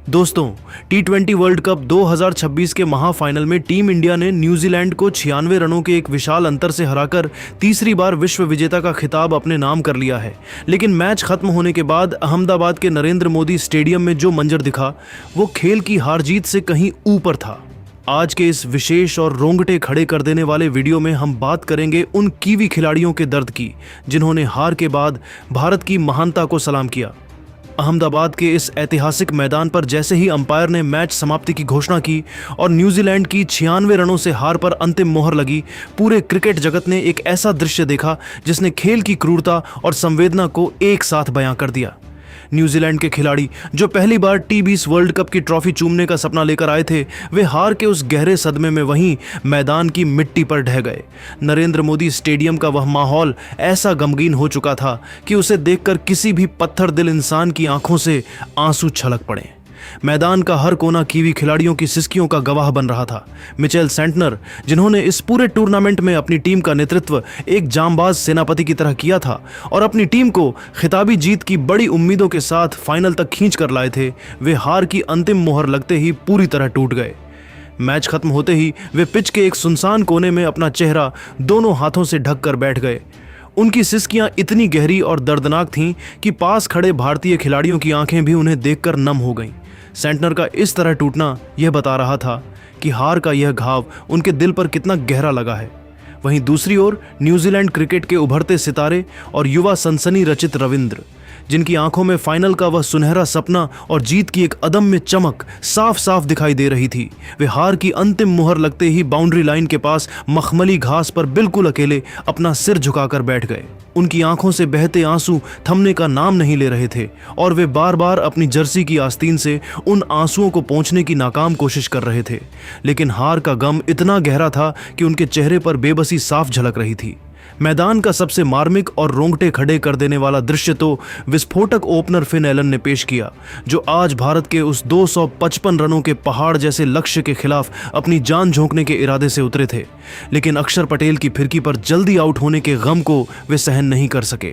दोस्तों, टी20 world cup 2026 के महाफाइनल में टीम इंडिया ने न्यूजीलैंड को 96 रनों के एक विशाल अंतर से हराकर तीसरी बार विश्व विजेता का खिताब अपने नाम कर लिया है। लेकिन मैच खत्म होने के बाद अहमदाबाद के नरेंद्र मोदी स्टेडियम में जो मंजर दिखा वो खेल की हार जीत से कहीं ऊपर था। आज के इस विशेष और रोंगटे खड़े कर देने वाले वीडियो में हम बात करेंगे उन कीवी खिलाड़ियों के दर्द की जिन्होंने हार के बाद भारत की महानता को सलाम किया। अहमदाबाद के इस ऐतिहासिक मैदान पर जैसे ही अंपायर ने मैच समाप्ति की घोषणा की और न्यूजीलैंड की 96 रनों से हार पर अंतिम मोहर लगी, पूरे क्रिकेट जगत ने एक ऐसा दृश्य देखा जिसने खेल की क्रूरता और संवेदना को एक साथ बयां कर दिया। न्यूजीलैंड के खिलाड़ी जो पहली बार टी20 वर्ल्ड कप की ट्रॉफी चूमने का सपना लेकर आए थे, वे हार के उस गहरे सदमे में वहीं मैदान की मिट्टी पर ढह गए। नरेंद्र मोदी स्टेडियम का वह माहौल ऐसा गमगीन हो चुका था कि उसे देखकर किसी भी पत्थर दिल इंसान की आंखों से आंसू छलक पड़े। मैदान का हर कोना कीवी खिलाड़ियों की सिसकियों का गवाह बन रहा था। मिचेल सेंटनर, जिन्होंने इस पूरे टूर्नामेंट में अपनी टीम का नेतृत्व एक जांबाज सेनापति की तरह किया था और अपनी टीम को खिताबी जीत की बड़ी उम्मीदों के साथ फाइनल तक खींच कर लाए थे, वे हार की अंतिम मोहर लगते ही पूरी तरह टूट गए। मैच खत्म होते ही वे पिच के एक सुनसान कोने में अपना चेहरा दोनों हाथों से ढक कर बैठ गए। उनकी सिसकियां इतनी गहरी और दर्दनाक थीं कि पास खड़े भारतीय खिलाड़ियों की आंखें भी उन्हें देखकर नम हो गईं। सेंटनर का इस तरह टूटना यह बता रहा था कि हार का यह घाव उनके दिल पर कितना गहरा लगा है। वहीं दूसरी ओर न्यूजीलैंड क्रिकेट के उभरते सितारे और युवा सनसनी रचित रविंद्र, जिनकी आंखों में फाइनल का वह सुनहरा सपना और जीत की एक अदम्य चमक साफ साफ दिखाई दे रही थी, वे हार की अंतिम मुहर लगते ही बाउंड्री लाइन के पास मखमली घास पर बिल्कुल अकेले अपना सिर झुकाकर बैठ गए। उनकी आंखों से बहते आंसू थमने का नाम नहीं ले रहे थे और वे बार बार अपनी जर्सी की आस्तीन से उन आंसुओं को पोंछने की नाकाम कोशिश कर रहे थे। लेकिन हार का गम इतना गहरा था कि उनके चेहरे पर बेबसी साफ झलक रही थी। मैदान का सबसे मार्मिक और रोंगटे खड़े कर देने वाला दृश्य तो विस्फोटक ओपनर फिन एलन ने पेश किया, जो आज भारत के उस 255 रनों के पहाड़ जैसे लक्ष्य के खिलाफ अपनी जान झोंकने के इरादे से उतरे थे। लेकिन अक्षर पटेल की फिरकी पर जल्दी आउट होने के गम को वे सहन नहीं कर सके।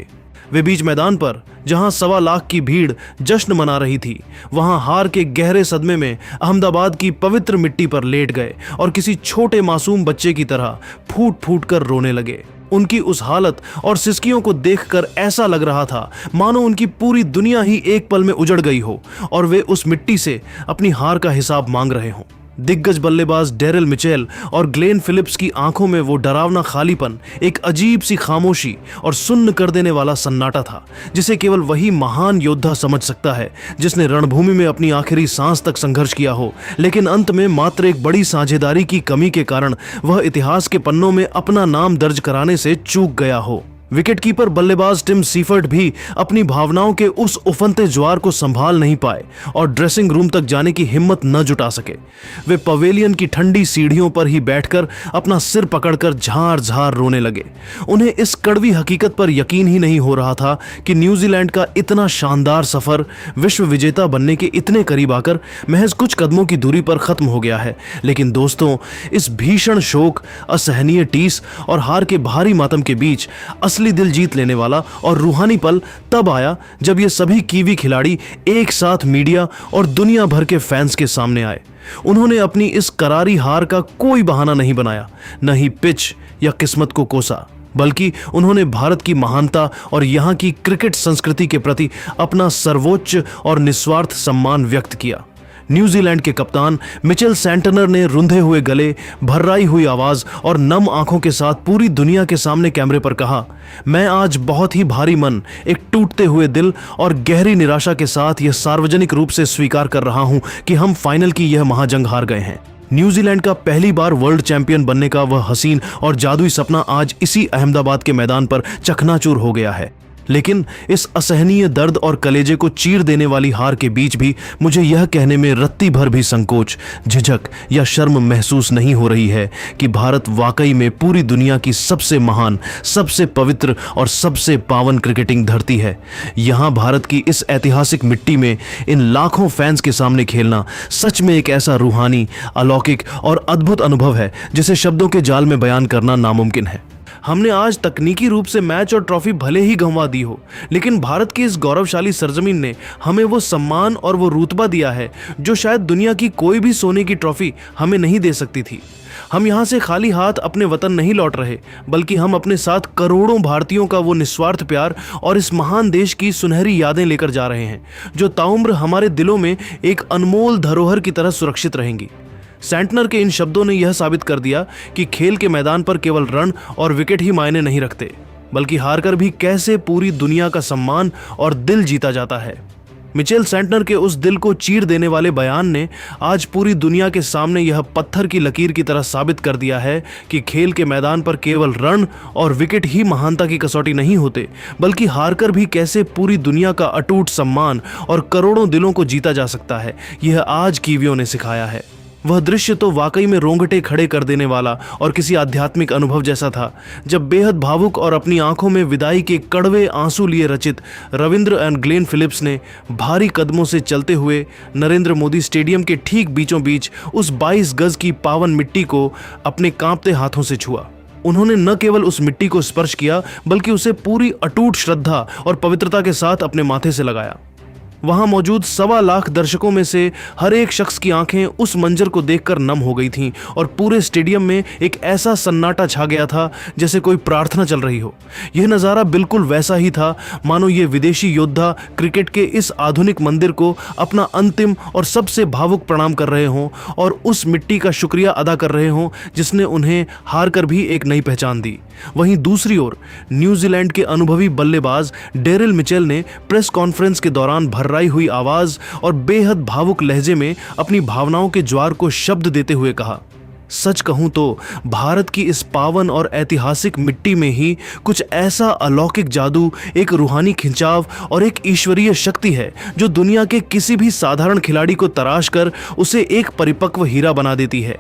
वे बीच मैदान पर, जहां 1.25 लाख की भीड़ जश्न मना रही थी, वहां हार के गहरे सदमे में अहमदाबाद की पवित्र मिट्टी पर लेट गए और किसी छोटे मासूम बच्चे की तरह फूट फूट कर रोने लगे। उनकी उस हालत और सिसकियों को देखकर ऐसा लग रहा था मानो उनकी पूरी दुनिया ही एक पल में उजड़ गई हो और वे उस मिट्टी से अपनी हार का हिसाब मांग रहे हों। दिग्गज बल्लेबाज डेरिल मिचेल और ग्लेन फिलिप्स की आंखों में वो डरावना खालीपन, एक अजीब सी खामोशी और सुन्न कर देने वाला सन्नाटा था जिसे केवल वही महान योद्धा समझ सकता है जिसने रणभूमि में अपनी आखिरी सांस तक संघर्ष किया हो, लेकिन अंत में मात्र एक बड़ी साझेदारी की कमी के कारण वह इतिहास के पन्नों में अपना नाम दर्ज कराने से चूक गया हो। विकेटकीपर बल्लेबाज टिम सीफर्ट भी अपनी भावनाओं के उस उफनते ज्वार को संभाल नहीं पाए और ड्रेसिंग रूम तक जाने की हिम्मत न जुटा सके। वे पवेलियन की ठंडी सीढ़ियों पर ही बैठकर अपना सिर पकड़कर झार झार रोने लगे। उन्हें इस कड़वी हकीकत पर यकीन ही नहीं हो रहा था कि न्यूजीलैंड का इतना शानदार सफर विश्व विजेता बनने के इतने करीब आकर महज कुछ कदमों की दूरी पर खत्म हो गया है। लेकिन दोस्तों, इस भीषण शोक, असहनीय टीस और हार के भारी मातम के बीच असली दिल जीत लेने वाला और रूहानी पल तब आया जब ये सभी कीवी खिलाड़ी एक साथ मीडिया और दुनिया भर के फैंस के सामने आए। उन्होंने अपनी इस करारी हार का कोई बहाना नहीं बनाया, न ही पिच या किस्मत को कोसा, बल्कि उन्होंने भारत की महानता और यहाँ की क्रिकेट संस्कृति के प्रति अपना सर्वोच्च और निस्वार्थ सम्मान व्यक्त किया। न्यूजीलैंड के कप्तान मिचेल सेंटनर ने रुंधे हुए गले, भर्राई हुई आवाज और नम आंखों के साथ पूरी दुनिया के सामने कैमरे पर कहा, मैं आज बहुत ही भारी मन, एक टूटते हुए दिल और गहरी निराशा के साथ यह सार्वजनिक रूप से स्वीकार कर रहा हूं कि हम फाइनल की यह महाजंग हार गए हैं। न्यूजीलैंड का पहली बार वर्ल्ड चैंपियन बनने का वह हसीन और जादुई सपना आज इसी अहमदाबाद के मैदान पर चकनाचूर हो गया है। लेकिन इस असहनीय दर्द और कलेजे को चीर देने वाली हार के बीच भी मुझे यह कहने में रत्ती भर भी संकोच, झिझक या शर्म महसूस नहीं हो रही है कि भारत वाकई में पूरी दुनिया की सबसे महान, सबसे पवित्र और सबसे पावन क्रिकेटिंग धरती है। यहाँ भारत की इस ऐतिहासिक मिट्टी में इन लाखों फैंस के सामने खेलना सच में एक ऐसा रूहानी, अलौकिक और अद्भुत अनुभव है जिसे शब्दों के जाल में बयान करना नामुमकिन है। हमने आज तकनीकी रूप से मैच और ट्रॉफी भले ही गंवा दी हो, लेकिन भारत की इस गौरवशाली सरजमीन ने हमें वो सम्मान और वो रुतबा दिया है जो शायद दुनिया की कोई भी सोने की ट्रॉफी हमें नहीं दे सकती थी। हम यहाँ से खाली हाथ अपने वतन नहीं लौट रहे, बल्कि हम अपने साथ करोड़ों भारतीयों का वो निस्वार्थ प्यार और इस महान देश की सुनहरी यादें लेकर जा रहे हैं, जो ताउम्र हमारे दिलों में एक अनमोल धरोहर की तरह सुरक्षित रहेंगी। सैंटनर के इन शब्दों ने यह साबित कर दिया कि खेल के मैदान पर केवल रन और विकेट ही मायने नहीं रखते, बल्कि हारकर भी कैसे पूरी दुनिया का सम्मान और दिल जीता जाता है। मिचेल सैंटनर के उस दिल को चीर देने वाले बयान ने आज पूरी दुनिया के सामने यह पत्थर की लकीर की तरह साबित कर दिया है कि खेल के मैदान पर केवल रन और विकेट ही महानता की कसौटी नहीं होते, बल्कि हारकर भी कैसे पूरी दुनिया का अटूट सम्मान और करोड़ों दिलों को जीता जा सकता है। यह आज कीवियों ने सिखाया है। वह दृश्य तो वाकई में रोंगटे खड़े कर देने वाला और किसी आध्यात्मिक अनुभव जैसा था, जब बेहद भावुक और अपनी आंखों में विदाई के कड़वे आंसू लिए रचित रविंद्र एंड ग्लेन फिलिप्स ने भारी कदमों से चलते हुए नरेंद्र मोदी स्टेडियम के ठीक बीचों बीच उस 22 गज की पावन मिट्टी को अपने कांपते हाथों से छुआ। उन्होंने न केवल उस मिट्टी को स्पर्श किया, बल्कि उसे पूरी अटूट श्रद्धा और पवित्रता के साथ अपने माथे से लगाया। वहां मौजूद 1.25 लाख दर्शकों में से हर एक शख्स की आंखें उस मंजर को देखकर नम हो गई थीं और पूरे स्टेडियम में एक ऐसा सन्नाटा छा गया था जैसे कोई प्रार्थना चल रही हो। यह नज़ारा बिल्कुल वैसा ही था मानो ये विदेशी योद्धा क्रिकेट के इस आधुनिक मंदिर को अपना अंतिम और सबसे भावुक प्रणाम कर रहे हों और उस मिट्टी का शुक्रिया अदा कर रहे हों जिसने उन्हें हार कर भी एक नई पहचान दी। वहीं दूसरी ओर न्यूजीलैंड के अनुभवी बल्लेबाज डेरिल मिचेल ने प्रेस कॉन्फ्रेंस के दौरान भर्राई हुई आवाज और बेहद भावुक लहजे में अपनी भावनाओं के ज्वार को शब्द देते हुए कहा, सच कहूं तो भारत की इस पावन और ऐतिहासिक मिट्टी में ही कुछ ऐसा अलौकिक जादू, एक रूहानी खिंचाव और एक ईश्वरीय शक्ति है जो दुनिया के किसी भी साधारण खिलाड़ी को तराश कर उसे एक परिपक्व हीरा बना देती है।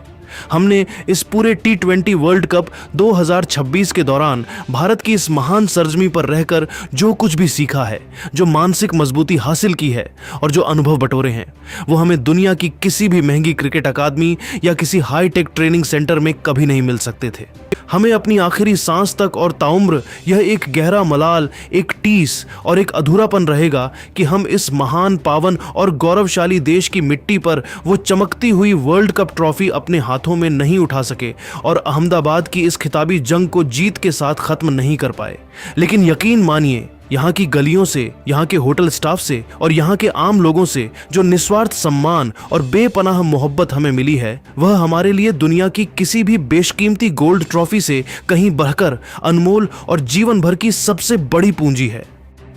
हमने इस पूरे T20 वर्ल्ड कप 2026 के दौरान भारत की इस महान सरजमी पर रहकर जो कुछ भी सीखा है, जो मानसिक मजबूती हासिल की है और जो अनुभव बटोरे हैं, वो हमें दुनिया की किसी भी महंगी क्रिकेट अकादमी या किसी हाईटेक ट्रेनिंग सेंटर में कभी नहीं मिल सकते थे। हमें अपनी आखिरी सांस तक और ताउम्र यह एक गहरा मलाल, एक टीस और एक अधूरापन रहेगा कि हम इस महान, पावन और गौरवशाली देश की मिट्टी पर वो चमकती हुई वर्ल्ड कप ट्रॉफी अपने हाथों में नहीं उठा सके और अहमदाबाद की इस खिताबी जंग को जीत के साथ खत्म नहीं कर पाए। लेकिन यकीन मानिए, यहाँ की गलियों से, यहाँ के होटल स्टाफ से और यहाँ के आम लोगों से जो निस्वार्थ सम्मान और बेपनाह मोहब्बत हमें मिली है, वह हमारे लिए दुनिया की किसी भी बेशकीमती गोल्ड ट्रॉफी से कहीं बढ़कर अनमोल और जीवन भर की सबसे बड़ी पूंजी है।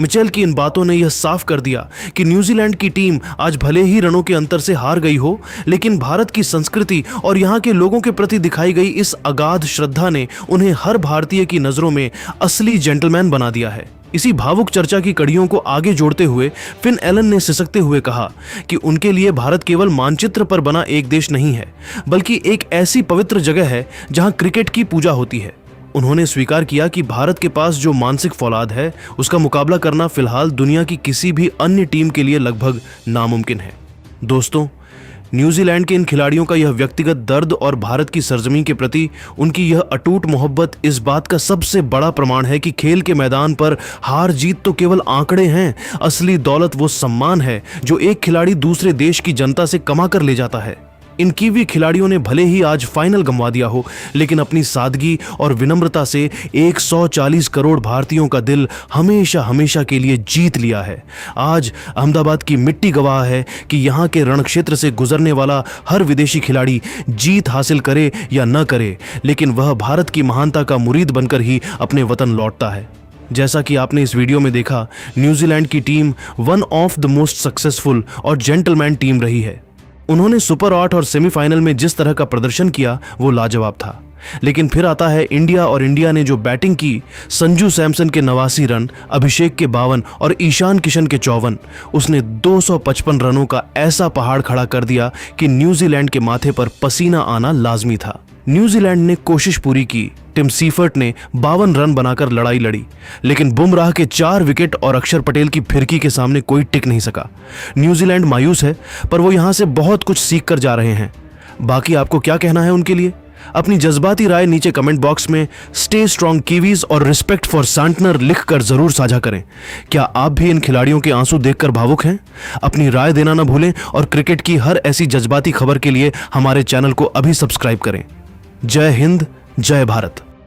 मिचेल की इन बातों ने यह साफ कर दिया कि न्यूजीलैंड की टीम आज भले ही रनों के अंतर से हार गई हो, लेकिन भारत की संस्कृति और यहाँ के लोगों के प्रति दिखाई गई इस अगाध श्रद्धा ने उन्हें हर भारतीय की नजरों में असली जेंटलमैन बना दिया है। इसी भावुक चर्चा की कड़ियों को आगे जोड़ते हुए फिन एलन ने सिसकते हुए कहा कि उनके लिए भारत केवल मानचित्र पर बना एक देश नहीं है, बल्कि एक ऐसी पवित्र जगह है जहां क्रिकेट की पूजा होती है। उन्होंने स्वीकार किया कि भारत के पास जो मानसिक फौलाद है, उसका मुकाबला करना फिलहाल दुनिया की किसी भी अन्य टीम के लिए लगभग नामुमकिन है। दोस्तों, न्यूजीलैंड के इन खिलाड़ियों का यह व्यक्तिगत दर्द और भारत की सरजमीन के प्रति उनकी यह अटूट मोहब्बत इस बात का सबसे बड़ा प्रमाण है कि खेल के मैदान पर हार जीत तो केवल आंकड़े हैं, असली दौलत वो सम्मान है जो एक खिलाड़ी दूसरे देश की जनता से कमा कर ले जाता है। इन कीवी खिलाड़ियों ने भले ही आज फाइनल गंवा दिया हो, लेकिन अपनी सादगी और विनम्रता से 140 करोड़ भारतीयों का दिल हमेशा हमेशा के लिए जीत लिया है। आज अहमदाबाद की मिट्टी गवाह है कि यहाँ के रणक्षेत्र से गुजरने वाला हर विदेशी खिलाड़ी जीत हासिल करे या न करे, लेकिन वह भारत की महानता का मुरीद बनकर ही अपने वतन लौटता है। जैसा कि आपने इस वीडियो में देखा, न्यूजीलैंड की team one of the most successful और जेंटलमैन टीम रही है। उन्होंने सुपर 8 और सेमीफाइनल में जिस तरह का प्रदर्शन किया वो लाजवाब था। लेकिन फिर आता है इंडिया, और इंडिया ने जो बैटिंग की, संजू सैमसन के 89 रन, अभिषेक के 52 और ईशान किशन के 54, उसने 255 रनों का ऐसा पहाड़ खड़ा कर दिया कि न्यूजीलैंड के माथे पर पसीना आना लाजमी था। न्यूजीलैंड ने कोशिश पूरी की। टिम सीफर्ट ने 52 रन बनाकर लड़ाई लड़ी, लेकिन बुमराह के 4 विकेट और अक्षर पटेल की फिरकी के सामने कोई टिक नहीं सका। न्यूजीलैंड मायूस है, पर वो यहां से बहुत कुछ सीख कर जा रहे हैं। बाकी आपको क्या कहना है उनके लिए? अपनी जज्बाती राय नीचे कमेंट बॉक्स में स्टे स्ट्रॉन्ग कीवीज और रिस्पेक्ट फॉर सांटनर लिखकर जरूर साझा करें। क्या आप भी इन खिलाड़ियों के आंसू देखकर भावुक हैं? अपनी राय देना ना भूलें और क्रिकेट की हर ऐसी जज्बाती खबर के लिए हमारे चैनल को अभी सब्सक्राइब करें। जय हिंद, जय भारत।